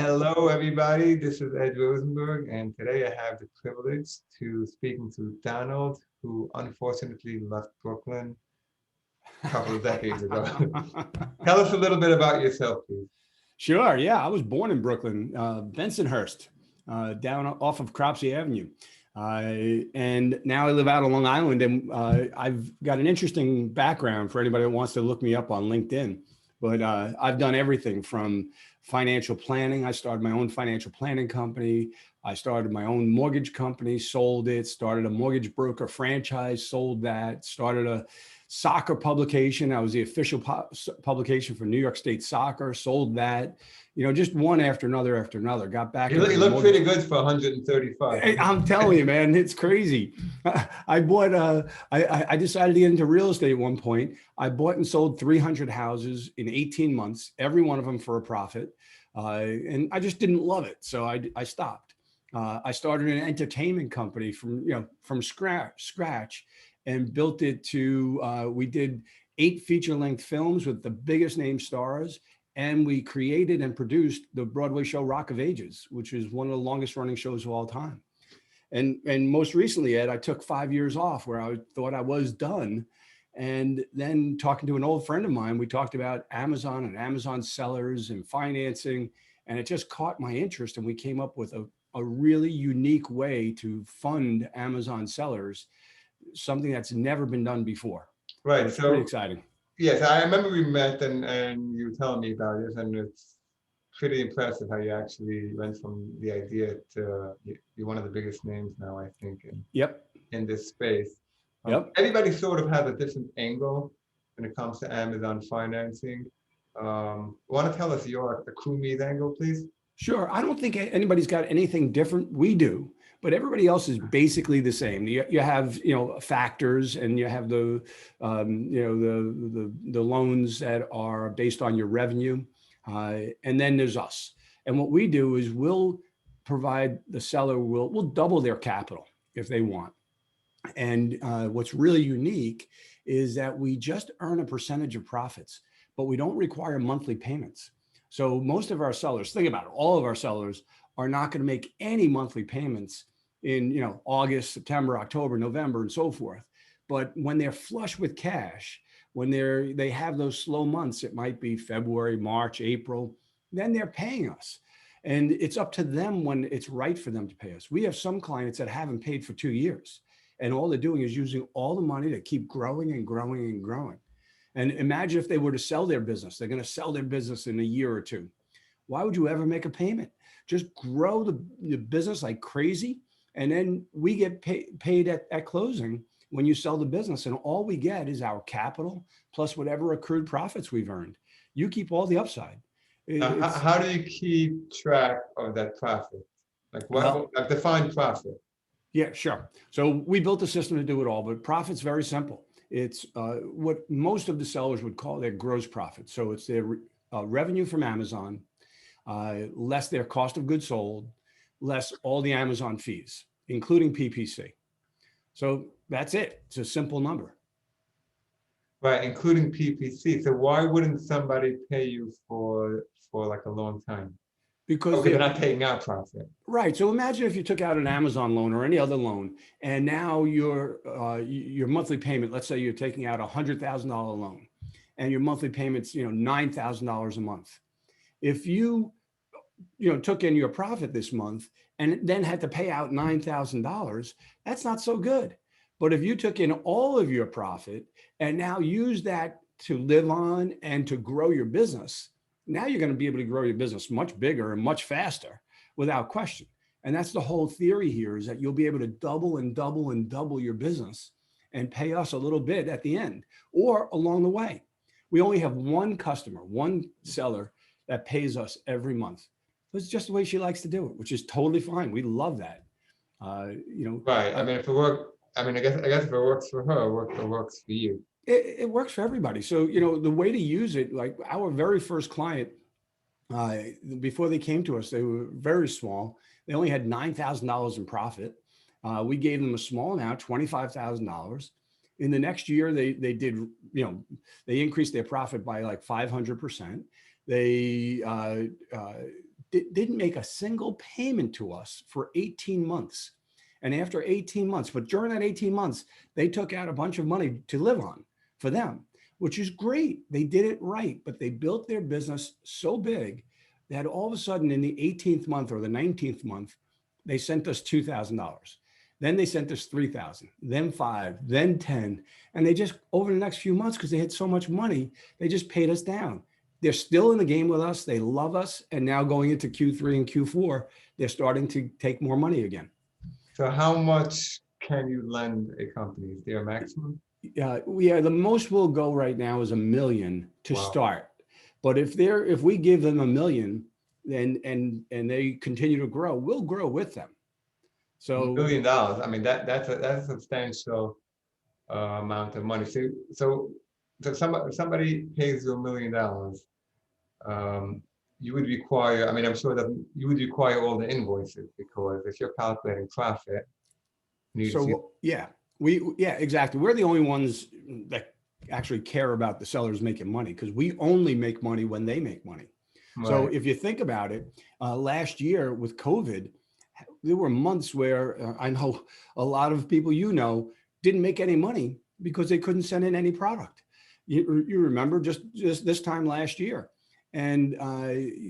Hello, everybody. This is Ed Rosenberg, and today I have the privilege to speaking to Donald, who unfortunately left Brooklyn a couple of decades ago. Tell us a little bit about yourself, please. Sure. Yeah, I was born in Brooklyn, Bensonhurst, down off of Cropsey Avenue. And now I live out on Long Island, and I've got an interesting background for anybody that wants to look me up on LinkedIn. But I've done everything from financial planning. I started my own financial planning company. I started my own mortgage company, sold it, started a mortgage broker franchise, sold that, started a soccer publication. I was the official publication for New York State Soccer, sold that, just one after another, got back. You look pretty good for 135. Hey, I'm telling you, man, it's crazy. I decided to get into real estate at one point. I bought and sold 300 houses in 18 months, every one of them for a profit. And I just didn't love it. So I stopped. I started an entertainment company from scratch and built it to, we did 8 feature-length films with the biggest name stars. And we created and produced the Broadway show Rock of Ages, which is one of the longest running shows of all time. And most recently, Ed, I took 5 years off where I thought I was done. And then talking to an old friend of mine, we talked about Amazon and Amazon sellers and financing, and it just caught my interest. And we came up with a really unique way to fund Amazon sellers, something that's never been done before. Right. It's pretty exciting. Yes, I remember we met and you were telling me about this, and it's pretty impressive how you actually went from the idea to you're one of the biggest names now, I think, in this space. Everybody sort of has a different angle when it comes to Amazon financing. Want to tell us your AccrueMe angle, please? Sure. I don't think anybody's got anything different. We do, but everybody else is basically the same. You have, factors, and you have the loans that are based on your revenue. And then there's us. And what we do is we'll provide the seller, we'll double their capital if they want. And what's really unique is that we just earn a percentage of profits, but we don't require monthly payments. So most of our sellers, think about it, all of our sellers are not going to make any monthly payments in August, September, October, November, and so forth. But when they're flush with cash, when they have those slow months, it might be February, March, April, then they're paying us. And it's up to them when it's right for them to pay us. We have some clients that haven't paid for 2 years, and all they're doing is using all the money to keep growing and growing and growing. And imagine if they were to sell their business. They're going to sell their business in a year or two. Why would you ever make a payment? Just grow the business like crazy. And then we get paid at closing when you sell the business. And all we get is our capital plus whatever accrued profits we've earned. You keep all the upside. How do you keep track of that profit? Like define profit? Yeah, sure. So we built a system to do it all, but profit's very simple. It's what most of the sellers would call their gross profit. So it's their revenue from Amazon, less their cost of goods sold, less all the Amazon fees, including PPC. So that's it. It's a simple number. Right, including PPC. So why wouldn't somebody pay you for like a long time? Because they're not paying out profit. Right. So imagine if you took out an Amazon loan or any other loan, and now your monthly payment, let's say you're taking out $100,000 loan, and your monthly payment's $9,000 a month. If you took in your profit this month and then had to pay out $9,000, that's not so good. But if you took in all of your profit and now use that to live on and to grow your business, now you're going to be able to grow your business much bigger and much faster without question. And that's the whole theory here, is that you'll be able to double and double and double your business and pay us a little bit at the end or along the way. We only have one customer, one seller that pays us every month. It's just the way she likes to do it, which is totally fine. We love that. Right. I mean, if it works, I guess if it works for her, it works for you. It works for everybody. So, the way to use it, like our very first client, before they came to us, they were very small. They only had $9,000 in profit. We gave them a small amount, $25,000. In the next year, they did, they increased their profit by like 500%. They didn't make a single payment to us for 18 months. And after 18 months, but during that 18 months, they took out a bunch of money to live on for them, which is great. They did it right, but they built their business so big that all of a sudden in the 18th month or the 19th month, they sent us $2,000. Then they sent us 3,000, then 5, then 10. And they just, over the next few months, because they had so much money, they just paid us down. They're still in the game with us. They love us. And now going into Q3 and Q4, they're starting to take more money again. So how much can you lend a company? Is there a maximum? Yeah, the most we'll go right now is $1 million to Wow. start. But if we give them $1 million and they continue to grow, we'll grow with them. So $1 million. I mean, that's a substantial amount of money. So somebody pays you $1 million. You would require, I mean, I'm sure that you would require all the invoices, because if you're calculating profit. Yeah, exactly. We're the only ones that actually care about the sellers making money, because we only make money when they make money. Right. So if you think about it, last year with COVID, there were months where I know a lot of people, didn't make any money because they couldn't send in any product. You remember just this time last year. And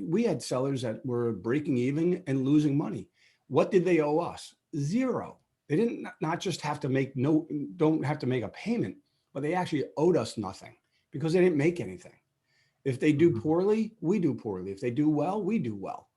we had sellers that were breaking even and losing money. What did they owe us? Zero. They didn't not just have to don't have to make a payment, but they actually owed us nothing because they didn't make anything. If they do poorly, we do poorly. If they do well, we do well.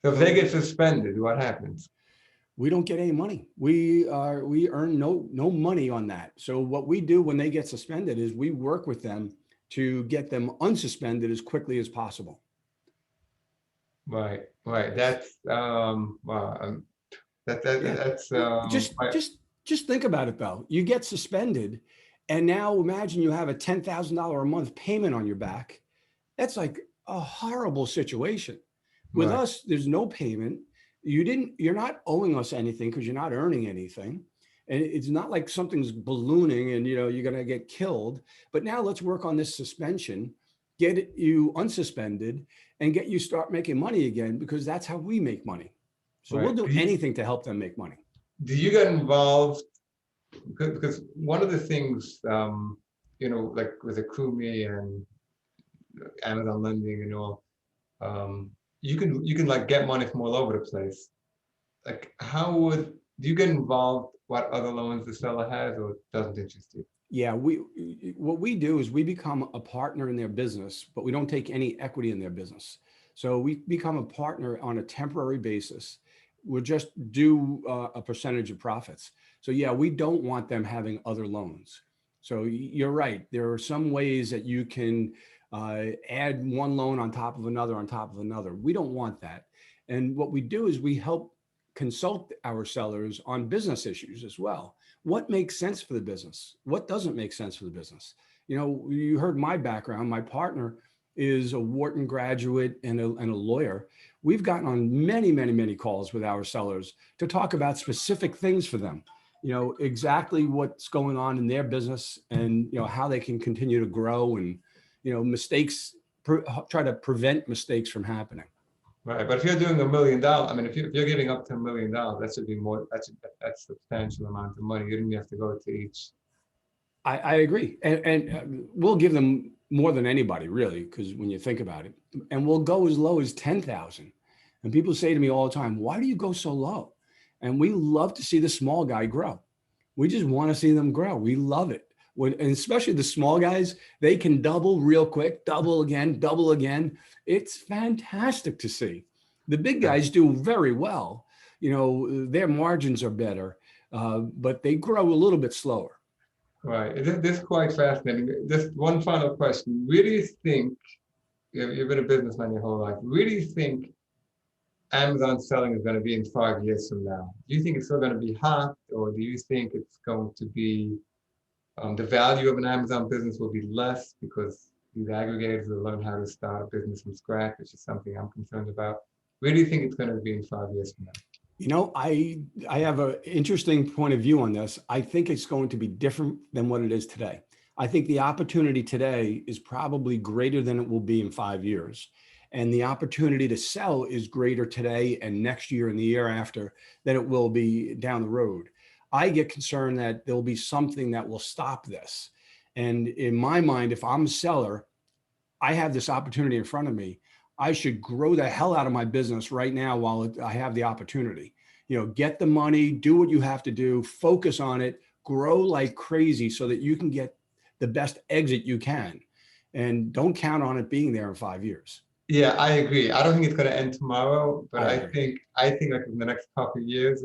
So if they get suspended, what happens? We don't get any money. We earn no money on that. So what we do when they get suspended is we work with them to get them unsuspended as quickly as possible. Right. That's wow. That's just think about it though. You get suspended, and now imagine you have a $10,000 a month payment on your back. That's like a horrible situation. With us, there's no payment. You're not owing us anything because you're not earning anything. And it's not like something's ballooning and you're going to get killed. But now let's work on this suspension, get you unsuspended, and get you start making money again, because that's how we make money. So we'll do anything to help them make money. Do you get involved? Because one of the things, like with AccrueMe and Amazon lending and all, you can like get money from all over the place. Like, do you get involved what other loans the seller has, or it doesn't interest you? Yeah, what we do is we become a partner in their business, but we don't take any equity in their business. So we become a partner on a temporary basis. We'll just do a percentage of profits. So yeah, we don't want them having other loans. So you're right. There are some ways that you can add one loan on top of another on top of another. We don't want that. And what we do is we help consult our sellers on business issues as well. What makes sense for the business? What doesn't make sense for the business? You heard my background. My partner is a Wharton graduate and a lawyer. We've gotten on many, many, many calls with our sellers to talk about specific things for them. Exactly what's going on in their business, and how they can continue to grow, and mistakes, try to prevent mistakes from happening. Right, but if you're doing $1 million, I mean, if you're getting up to $1 million, that should be more. That's a substantial amount of money. You didn't have to go to each. I agree, and we'll give them more than anybody, really, because when you think about it, and we'll go as low as 10,000. And people say to me all the time, "Why do you go so low?" And we love to see the small guy grow. We just want to see them grow. We love it. And especially the small guys, they can double real quick, double again, double again. It's fantastic to see. The big guys do very well. Their margins are better, but they grow a little bit slower. Right. This is quite fascinating. Just one final question. Where do you think, you've been a businessman your whole life, where do you think Amazon selling is going to be in 5 years from now? Do you think it's still going to be hot, or do you think it's going to be the value of an Amazon business will be less because these aggregators will learn how to start a business from scratch, which is something I'm concerned about? Where do you think it's going to be in 5 years from now? I have an interesting point of view on this. I think it's going to be different than what it is today. I think the opportunity today is probably greater than it will be in 5 years. And the opportunity to sell is greater today and next year and the year after than it will be down the road. I get concerned that there'll be something that will stop this. And in my mind, if I'm a seller, I have this opportunity in front of me. I should grow the hell out of my business right now while I have the opportunity. Get the money, do what you have to do, focus on it, grow like crazy so that you can get the best exit you can. And don't count on it being there in 5 years. Yeah, I agree. I don't think it's going to end tomorrow, but I think like in the next couple of years,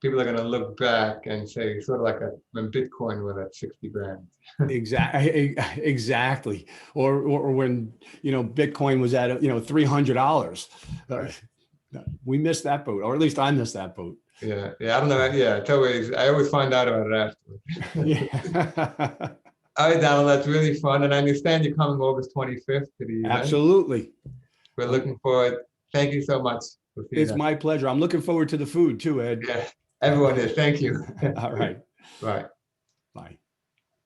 people are going to look back and say, sort of like when Bitcoin was at 60 grand. Exactly. Or when, Bitcoin was at, $300. Right. We missed that boat, or at least I missed that boat. Yeah. I don't know. Yeah. I always find out about it afterwards. Yeah. All right, Donald, that's really fun. And I understand you're coming August 25th to the event. Absolutely. We're looking forward. Thank you so much. It's my pleasure. I'm looking forward to the food too, Ed. Yeah, everyone is. Thank you. All right. Bye. Bye.